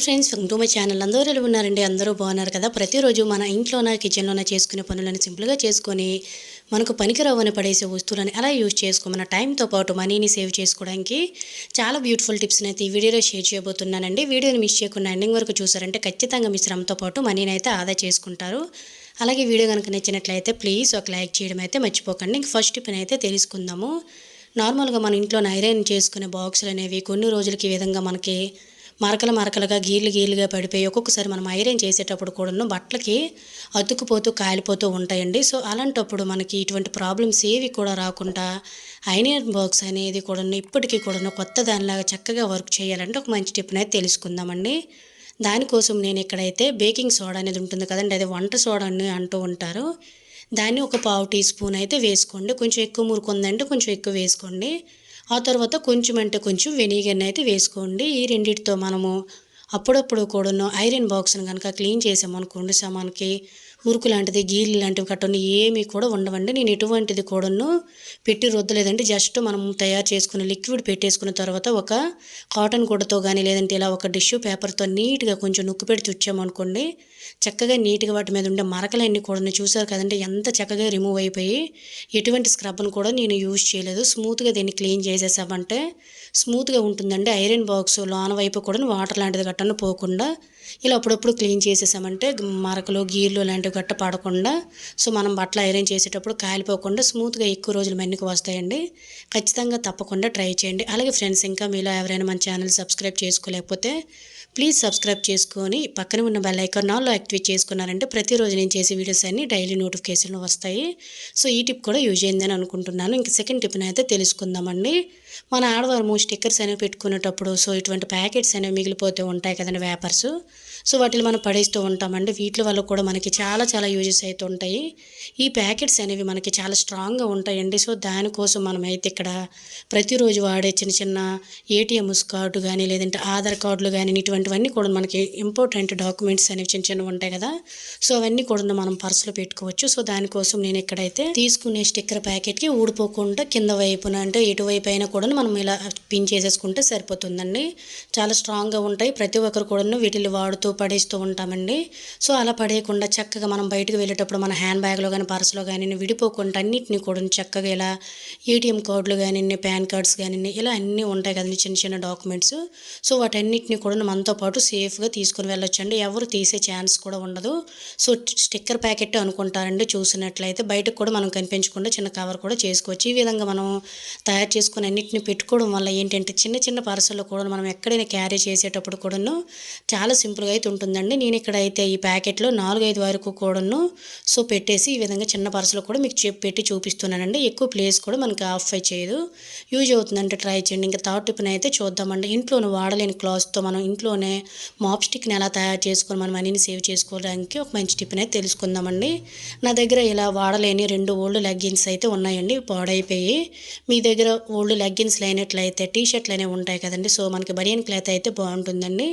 Friends, welcome to my channel. అందరూ ఎలా ఉన్నారండి? అందరూ బాగున్నారు కదా? ప్రతిరోజు మన ఇంట్లోన కిచెన్లోన చేసుకునే పనులను సింపుల్గా చేసుకొని మనకు పనికిరావని పడేసే వస్తువులని అలా యూజ్ చేసుకో మన టైంతో పాటు మనీని సేవ్ చేసుకోవడానికి చాలా బ్యూటిఫుల్ టిప్స్ని అయితే ఈ వీడియోలో షేర్ చేయబోతున్నానండి. వీడియోని మిస్ చేయకుండా ఎండింగ్ వరకు చూసారంటే ఖచ్చితంగా మీ శ్రమతో పాటు మనీని అయితే ఆదా చేసుకుంటారు. అలాగే వీడియో కనుక నచ్చినట్లయితే ప్లీజ్ ఒక లైక్ చేయడం అయితే మర్చిపోకండి. ఇంక ఫస్ట్ టిప్ అయితే తెలుసుకుందాము. నార్మల్గా మన ఇంట్లో ఐరన్ చేసుకునే బాక్సులు అనేవి కొన్ని రోజులకి ఈ విధంగా మనకి మరకలుగా గీర్లుగా పడిపోయి ఒక్కొక్కసారి మనం ఐరన్ చేసేటప్పుడు కూడాను బట్టలకి అతుక్కుపోతూ కాలిపోతూ ఉంటాయండి. సో అలాంటప్పుడు మనకి ఇటువంటి ప్రాబ్లమ్స్ ఏవి కూడా రాకుండా ఐరన్ బాక్స్ అనేది కూడాను ఇప్పటికీ కూడాను కొత్త దానిలాగా చక్కగా వర్క్ చేయాలంటే ఒక మంచి టిప్ని అయితే తెలుసుకుందామండి. దానికోసం నేను ఇక్కడైతే బేకింగ్ సోడా అనేది ఉంటుంది కదండి, అది వంట సోడా అని అంటూ ఉంటారు. దాన్ని ఒక పావు టీ స్పూన్ అయితే వేసుకోండి. కొంచెం ఎక్కువ మురికి ఉందంటే కొంచెం ఎక్కువ వేసుకోండి. ఆ తర్వాత కొంచెం అంటే కొంచెం వెనిగర్ని అయితే వేసుకోండి. ఈ రెండింటితో మనము అప్పుడప్పుడు కూడాను ఐరన్ బాక్స్ని కనుక క్లీన్ చేసామనుకోండి, మనకి మురుకు లాంటిది గీళ్ళు లాంటివి కట్టని ఏమీ కూడా ఉండవండి. నేను ఎటువంటిది కూడాను పెట్టి రుద్దలేదండి. జస్ట్ మనం తయారు చేసుకుని లిక్విడ్ పెట్టేసుకున్న తర్వాత ఒక కాటన్ గుడ్డతో కానీ లేదంటే ఇలా ఒక టిష్యూ పేపర్తో నీట్గా కొంచెం నొక్కు పెట్టి తుచ్చామనుకోండి, చక్కగా నీట్గా వాటి మీద ఉండే మరకలన్నీ కూడా చూసారు కదండి ఎంత చక్కగా రిమూవ్ అయిపోయి. ఎటువంటి స్క్రబ్ను కూడా నేను యూజ్ చేయలేదు. స్మూత్గా దీన్ని క్లీన్ చేసేసామంటే స్మూత్గా ఉంటుందండి. ఐరన్ బాక్స్ లోన వైపు కూడా వాటర్ లాంటిది గట్టను పోకుండా ఇలా అప్పుడప్పుడు క్లీన్ చేసేసామంటే మరకలు గీర్లు లాంటివి గట్ట పడకుండా, సో మనం బట్టలు ఐరన్ చేసేటప్పుడు కాలిపోకుండా స్మూత్గా ఎక్కువ రోజులు మన్నికి వస్తాయండి. ఖచ్చితంగా తప్పకుండా ట్రై చేయండి. అలాగే ఫ్రెండ్స్, ఇంకా మీలో ఎవరైనా మన ఛానల్ సబ్స్క్రైబ్ చేసుకోలేకపోతే ప్లీజ్ సబ్స్క్రైబ్ చేసుకొని పక్కన ఉన్న బెల్ ఐకాన్ ఆల్లో యాక్టివేట్ చేసుకున్నారంటే ప్రతిరోజు నేను చేసే వీడియోస్ అన్నీ డైలీ నోటిఫికేషన్లు వస్తాయి. సో ఈ టిప్ కూడా యూజ్ అయిందని అనుకుంటున్నాను. ఇంక సెకండ్ టిప్ని అయితే తెలుసుకుందామండి. మన ఆడవారము స్టిక్కర్స్ అనేవి పెట్టుకునేటప్పుడు సో ఇటువంటి ప్యాకెట్స్ అనేవి మిగిలిపోతూ ఉంటాయి కదండి, వ్యాపర్స్. సో వాటిని మనం పడేస్తూ ఉంటామండి. వీటి వల్ల కూడా మనకి చాలా యూజెస్ అయితే ఉంటాయి. ఈ ప్యాకెట్స్ అనేవి మనకి చాలా స్ట్రాంగ్గా ఉంటాయండి. సో దానికోసం మనం అయితే ఇక్కడ ప్రతిరోజు వాడే చిన్న ఏటీఎంస్ కార్డు కానీ లేదంటే ఆధార్ కార్డులు కానీ ఇటువంటివన్నీ కూడా మనకి ఇంపార్టెంట్ డాక్యుమెంట్స్ అనేవి చిన్నవి ఉంటాయి కదా. సో అవన్నీ కూడా మనం పర్సులో పెట్టుకోవచ్చు. సో దానికోసం నేను ఇక్కడైతే తీసుకునే స్టిక్కర్ ప్యాకెట్కి ఊడిపోకుండా కింద వైపున అంటే ఎటువైపు అయినా కూడా మనం ఇలా పిన్ చేసేసుకుంటే సరిపోతుందండి. చాలా స్ట్రాంగ్గా ఉంటాయి. ప్రతి ఒక్కరు కూడా వీటిని వాడుతూ పడేస్తూ ఉంటామండి. సో అలా పడేయకుండా చక్కగా మనం బయటకు వెళ్ళేటప్పుడు మన హ్యాండ్ బ్యాగ్లో కానీ పర్సులో కానీ విడిపోకుండా అన్నిటిని కూడా చక్కగా ఇలా ఏటీఎం కార్డులు కానీ పాన్ కార్డ్స్ కానీ ఇలా అన్నీ ఉంటాయి కదండి, చిన్న డాక్యుమెంట్స్. సో వాటన్నిటిని కూడా మనతో పాటు సేఫ్గా తీసుకుని వెళ్ళొచ్చండి. ఎవరు తీసే ఛాన్స్ కూడా ఉండదు. సో స్టిక్కర్ ప్యాకెట్ అనుకుంటారండి చూసినట్లయితే, బయటకు కూడా మనం కనిపించకుండా చిన్న కవర్ కూడా చేసుకోవచ్చు. ఈ విధంగా మనం తయారు చేసుకుని అన్నిటిని పెట్టుకోవడం వల్ల ఏంటంటే చిన్న పర్సుల్లో కూడా మనం ఎక్కడైనా క్యారీ చేసేటప్పుడు కూడాను చాలా సింపుల్గా అయితే ఉంటుందండి. నేను ఇక్కడైతే ఈ ప్యాకెట్లో 4-5 వరకు కూడాను సో పెట్టేసి ఈ విధంగా చిన్న పర్సులో కూడా మీకు పెట్టి చూపిస్తున్నానండి. ఎక్కువ ప్లేస్ కూడా మనకి ఆక్యుపై చేయదు. యూజ్ అవుతుందంటే ట్రై చేయండి. ఇంకా థర్డ్ టిప్ని అయితే చూద్దామండి. ఇంట్లోనే వాడలేని క్లాత్తో మనం ఇంట్లోనే మాప్ స్టిక్ని ఎలా తయారు చేసుకొని మనం మనీని సేవ్ చేసుకోవడానికి ఒక మంచి టిప్ని అయితే తెలుసుకుందామండి. నా దగ్గర ఇలా వాడలేని 2 ఓల్డ్ లెగ్గిన్స్ అయితే ఉన్నాయండి, పాడైపోయి. మీ దగ్గర ఓల్డ్ లెగ్గిన్స్ లేనట్లయితే టీ షర్ట్లు అనేవి ఉంటాయి కదండి, సో మనకి బనియన్ క్లాత్ అయితే బాగుంటుందండి.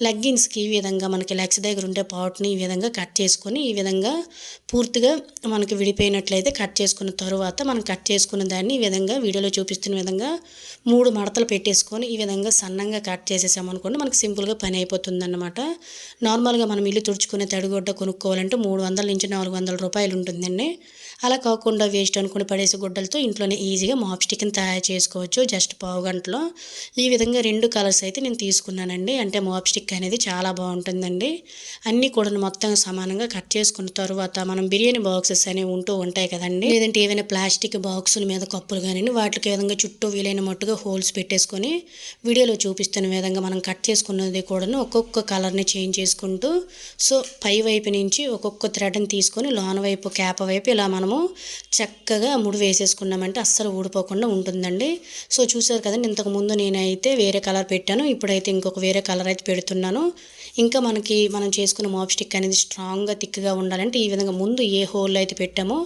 లెగ్గిన్స్కి ఈ విధంగా మనకి లెగ్స్ దగ్గర ఉండే పార్ట్ని ఈ విధంగా కట్ చేసుకొని ఈ విధంగా పూర్తిగా మనకి విడిపోయినట్లయితే కట్ చేసుకున్న తర్వాత మనం కట్ చేసుకున్న దాన్ని ఈ విధంగా వీడియోలో చూపిస్తున్న విధంగా 3 మడతలు పెట్టేసుకొని ఈ విధంగా సన్నంగా కట్ చేసేసామనుకోండి మనకి సింపుల్గా పని అయిపోతుందన్నమాట. నార్మల్గా మనం ఇల్లు తుడుచుకునే తడిగుడ్డ కొనుక్కోవాలంటే 300 నుంచి 400 రూపాయలు ఉంటుందండి. అలా కాకుండా వేస్ట్ అనుకుని పడేసే గుడ్డలతో ఇంట్లోనే ఈజీగా మాప్ స్టిక్ని తయారు చేసుకోవచ్చు జస్ట్ పావు గంటలో. ఈ విధంగా 2 కలర్స్ అయితే నేను తీసుకున్నానండి. అంటే మాప్ స్టిక్ అనేది చాలా బాగుంటుందండి. అన్నీ కూడా మొత్తం సమానంగా కట్ చేసుకున్న తర్వాత మనం బిర్యానీ బాక్సెస్ అనేవి ఉంటూ ఉంటాయి కదండి, లేదంటే ఏవైనా ప్లాస్టిక్ బాక్సుల మీద కప్పులు కానీ వాటికి విధంగా చుట్టూ వీలైన మట్టుగా హోల్స్ పెట్టేసుకొని వీడియోలో చూపిస్తున్న విధంగా మనం కట్ చేసుకున్నది కూడాను ఒక్కొక్క కలర్ని చేంజ్ చేసుకుంటూ సో పై వైపు నుంచి ఒక్కొక్క థ్రెడ్ని తీసుకొని లోన వైపు క్యాప్ వైపు ఇలా మనము చక్కగా ముడి వేసేసుకున్నామంటే అస్సలు ఊడిపోకుండా ఉంటుందండి. సో చూసారు కదండి, ఇంతకుముందు నేనైతే వేరే కలర్ పెట్టాను, ఇప్పుడైతే ఇంకొక వేరే కలర్ అయితే పెడుతున్నాను. ఇంకా మనం చేసుకున్న మాప్ స్టిక్ అనేది స్ట్రాంగ్గా థిక్గా ఉండాలంటే ఈ విధంగా ముందు ఏ హోల్లో అయితే పెట్టామో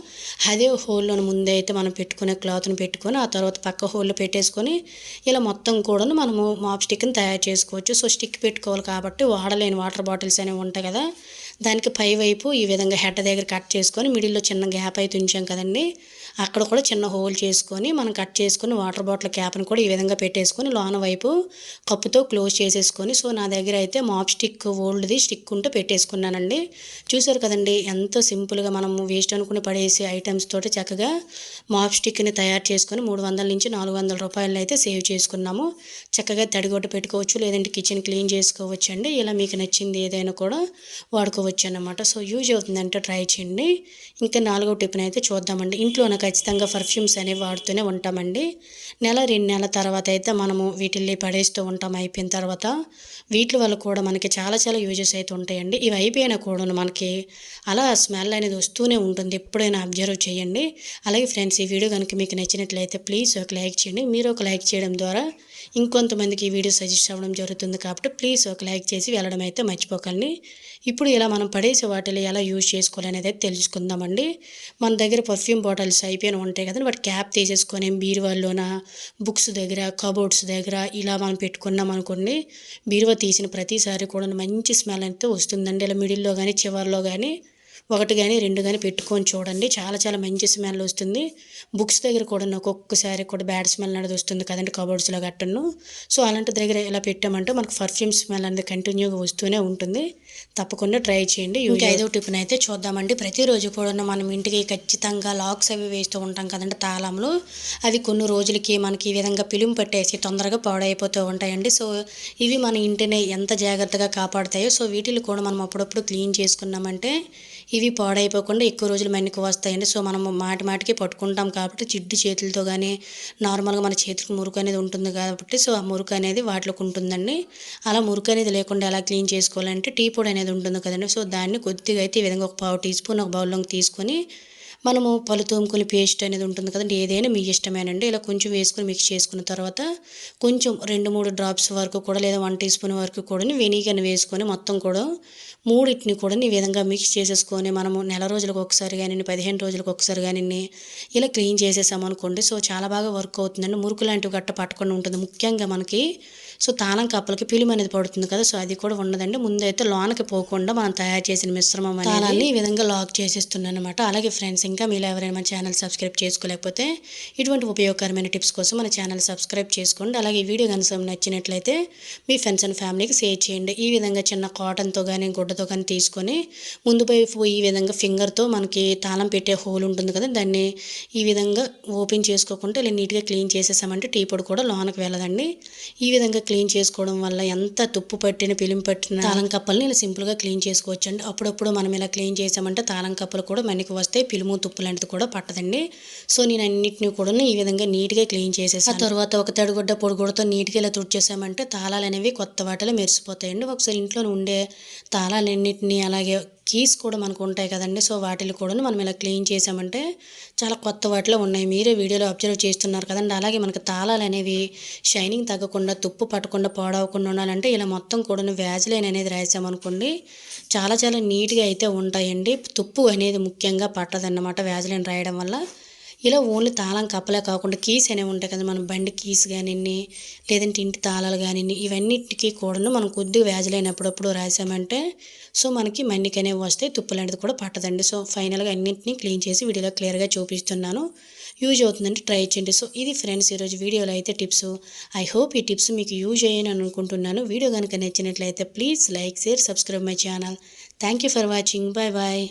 అదే హోల్లోని ముందే అయితే మనం పెట్టుకునే క్లాత్ని పెట్టుకొని ఆ తర్వాత పక్క హోల్లో పెట్టేసుకొని ఇలా మొత్తం కూడాను మనము మాప్ స్టిక్ని తయారు చేసుకోవచ్చు. సో స్టిక్ పెట్టుకోవాలి కాబట్టి వాడలేని వాటర్ బాటిల్స్ అనేవి ఉంటాయి కదా, దానికి పై వైపు ఈ విధంగా హెడ్ దగ్గర కట్ చేసుకొని మిడిల్లో చిన్న గ్యాప్ అయితే ఉంచాం కదండి, అక్కడ కూడా చిన్న హోల్ చేసుకొని మనం కట్ చేసుకొని వాటర్ బాటిల్ క్యాప్ని కూడా ఈ విధంగా పెట్టేసుకొని లోన వైపు కప్పుతో క్లోజ్ చేసేసుకొని, సో నా దగ్గర అయితే మాప్ స్టిక్ ఓల్డ్ది స్టిక్ ఉంటే పెట్టేసుకున్నానండి. చూసారు కదండి ఎంతో సింపుల్గా మనము వేస్ట్ అనుకుని పడేసే ఐటమ్స్ తోటి చక్కగా మాప్ స్టిక్ని తయారు చేసుకొని 300 నుంచి 400 రూపాయలు అయితే సేవ్ చేసుకున్నాము. చక్కగా తడిగొట్ట పెట్టుకోవచ్చు, లేదంటే కిచెన్ క్లీన్ చేసుకోవచ్చు అండి. ఇలా మీకు నచ్చింది ఏదైనా కూడా వాడుకోవచ్చు అన్నమాట. సో యూజ్ అవుతుందంటే ట్రై చేయండి. ఇంకా 4వ టిప్ని అయితే చూద్దామండి. ఇంట్లోనే ఖచ్చితంగా పర్ఫ్యూమ్స్ అనేవి వాడుతూనే ఉంటామండి. నెల 2 నెలల తర్వాత అయితే మనము వీటిల్ని పడేస్తూ ఉంటాం. అయిపోయిన తర్వాత వీటి వల్ల కూడా మనకి చాలా చాలా యూజెస్ అయితే ఉంటాయండి. ఇవి అయిపోయినా కూడా మనకి అలా స్మెల్ అనేది వస్తూనే ఉంటుంది, ఎప్పుడైనా అబ్జర్వ్ చేయండి. అలాగే ఫ్రెండ్స్, ఈ వీడియో కనుక మీకు నచ్చినట్లయితే ప్లీజ్ ఒక లైక్ చేయండి. మీరు ఒక లైక్ చేయడం ద్వారా ఇంకొంతమందికి ఈ వీడియో సజెస్ట్ అవ్వడం జరుగుతుంది కాబట్టి ప్లీజ్ ఒక లైక్ చేసి వెళ్ళడం అయితే మర్చిపోకండి. ఇప్పుడు ఇలా మనం పడేసే వాటిని ఎలా యూజ్ చేసుకోవాలనేది అయితే తెలుసుకుందామండి. మన దగ్గర పర్ఫ్యూమ్ బాటిల్స్ అయిపోయిన ఉంటాయి కదండి, వాటి క్యాప్ తీసేసుకొని బీరువాల్లోన, బుక్స్ దగ్గర, కబోర్డ్స్ దగ్గర ఇలా మనం పెట్టుకున్నాం అనుకోండి, బీరువా తీసిన ప్రతిసారి కూడా మంచి స్మెల్ అయితే వస్తుందండి. ఇలా మిడిల్లో కానీ చివర్లో కానీ 1 కానీ 2 కానీ పెట్టుకొని చూడండి, చాలా చాలా మంచి స్మెల్ వస్తుంది. బుక్స్ దగ్గర కూడా ఒక్కొక్కసారి కూడా బ్యాడ్ స్మెల్ అనేది వస్తుంది కదండి కబోర్డ్స్లో గట్టను. సో అలాంటి దగ్గర ఇలా పెట్టామంటే మనకు పర్ఫ్యూమ్ స్మెల్ అనేది కంటిన్యూగా వస్తూనే ఉంటుంది. తప్పకుండా ట్రై చేయండి. ఇంకా 5వ టిప్ని అయితే చూద్దామండి. ప్రతిరోజు కూడా మనం ఇంటికి ఖచ్చితంగా లాక్స్ అవి వేస్తూ ఉంటాం కదండి తాళంలో. అవి కొన్ని రోజులకి మనకి ఈ విధంగా పిలుము పట్టేసి తొందరగా పాడైపోతూ ఉంటాయండి. సో ఇవి మన ఇంటిని ఎంత జాగ్రత్తగా కాపాడుతాయో, సో వీటిని కూడా మనం అప్పుడప్పుడు క్లీన్ చేసుకున్నామంటే ఇవి పాడైపోకుండా ఎక్కువ రోజులు మన్నిక వస్తాయండి. సో మనము మాటికి పట్టుకుంటాం కాబట్టి జిడ్డు చేతులతో కానీ నార్మల్గా మన చేతికి మురుకు అనేది ఉంటుంది కాబట్టి సో ఆ మురుకు అనేది వాటిలోకి ఉంటుందండి. అలా మురుకు అనేది లేకుండా ఎలా క్లీన్ చేసుకోవాలంటే టీ పొడి అనేది ఉంటుంది కదండి, సో దాన్ని కొద్దిగా అయితే ఈ విధంగా ఒక పావు టీ స్పూన్ ఒక బౌల్లోకి తీసుకొని మనము పళ్ళు తోముకుని పేస్ట్ అనేది ఉంటుంది కదండి, ఏదైనా మీ ఇష్టమేనండి. ఇలా కొంచెం వేసుకొని మిక్స్ చేసుకున్న తర్వాత కొంచెం 2-3 డ్రాప్స్ వరకు కూడా లేదా 1 టీ స్పూన్ వరకు కూడా వెనిగర్ని వేసుకొని మొత్తం కూడా మూడింటిని కూడా ఈ విధంగా మిక్స్ చేసేసుకొని మనము నెల రోజులకు ఒకసారి కానీ 15 రోజులకు ఒకసారి కానీ ఇలా క్లీన్ చేసేసామనుకోండి, సో చాలా బాగా వర్క్ అవుతుందండి. మురుకు లాంటివి గట్ట పట్టకుండా ఉంటుంది. ముఖ్యంగా మనకి సో తాళం కప్పలకి పిలుము అనేది పడుతుంది కదా, సో అది కూడా ఉండదండి. ముందైతే లోనకి పోకుండా మనం తయారు చేసిన మిశ్రమం తాళాన్ని ఈ విధంగా లాక్ చేసేస్తున్నాను అనమాట. అలాగే ఫ్రెండ్స్, ఇంకా మీరు ఎవరైనా మన ఛానల్ సబ్స్క్రైబ్ చేసుకోలేకపోతే ఇటువంటి ఉపయోగకరమైన టిప్స్ కోసం మన ఛానల్ సబ్స్క్రైబ్ చేసుకోండి. అలాగే ఈ వీడియో కనుక నచ్చినట్లయితే మీ ఫ్రెండ్స్ అండ్ ఫ్యామిలీకి షేర్ చేయండి. ఈ విధంగా చిన్న కాటన్తో కానీ గుడ్డతో కానీ తీసుకొని ముందు వైపు ఈ విధంగా ఫింగర్తో మనకి తాళం పెట్టే హోల్ ఉంటుంది కదా, దాన్ని ఈ విధంగా ఓపెన్ చేసుకోకుండా ఇలా నీట్గా క్లీన్ చేసేసామంటే టీ పొడి కూడా లోనకి వెళ్ళదండి. ఈ విధంగా క్లీన్ చేసుకోవడం వల్ల ఎంత తుప్పు పట్టిన పిలిమి పట్టిన తాళం కప్పల్ని ఇలా సింపుల్గా క్లీన్ చేసుకోవచ్చు అండి. అప్పుడప్పుడు మనం ఇలా క్లీన్ చేసామంటే తాళం కప్పలు కూడా మనకి వస్తాయి, పిలుము తుప్పు లాంటిది కూడా పట్టదండి. సో నేను అన్నింటినీ కూడా ఈ విధంగా నీట్గా క్లీన్ చేసేసాను. ఆ తర్వాత ఒక తడిగుడ్డ పొడిగుడ్డతో నీట్గా ఇలా తుడిచేసామంటే తాళాలు అనేవి కొత్త వాటిలో మెరిసిపోతాయండి. ఒకసారి ఇంట్లో ఉండే తాళాలన్నింటినీ అలాగే కీస్ కూడా మనకు ఉంటాయి కదండి, సో వాటిని కూడా మనం ఇలా క్లీన్ చేసామంటే చాలా కొత్త వాటిలో ఉన్నాయి. మీరే వీడియోలో అబ్జర్వ్ చేస్తున్నారు కదండి. అలాగే మనకు తాళాలు అనేవి షైనింగ్ తగ్గకుండా తుప్పు పట్టకుండా పాడవకుండా ఉండాలంటే ఇలా మొత్తం కూడా వ్యాజ్లైన్ అనేది రాసామనుకోండి చాలా చాలా నీట్గా అయితే ఉంటాయండి. తుప్పు అనేది ముఖ్యంగా పట్టదన్నమాట వ్యాజ్లైన్ రాయడం వల్ల. ఇలా ఓన్లీ తాళం కప్పలే కాకుండా కీస్ అనేవి ఉంటాయి కదా, మనం బండి కీస్ కానివ్వండి లేదంటే ఇంటి తాళాలు కానివ్వండి ఇవన్నిటికీ కూడా మనం కొద్దిగా వ్యాజ్లైన్ అప్పుడప్పుడు రాసామంటే సో మనకి మన్నిక అనేవి వస్తాయి, తుప్పు లాంటిది కూడా పట్టదండి. సో ఫైనల్గా అన్నింటినీ క్లీన్ చేసి వీడియోలో క్లియర్గా చూపిస్తున్నాను. యూజ్ అవుతుందంటే ట్రై చేయండి. సో ఇది ఫ్రెండ్స్ ఈరోజు వీడియోలో అయితే టిప్స్. ఐ హోప్ ఈ టిప్స్ మీకు యూజ్ అయ్యాయని అనుకుంటున్నాను. వీడియో కనుక నచ్చినట్లయితే please like, share, subscribe my channel. Thank you for watching. Bye bye.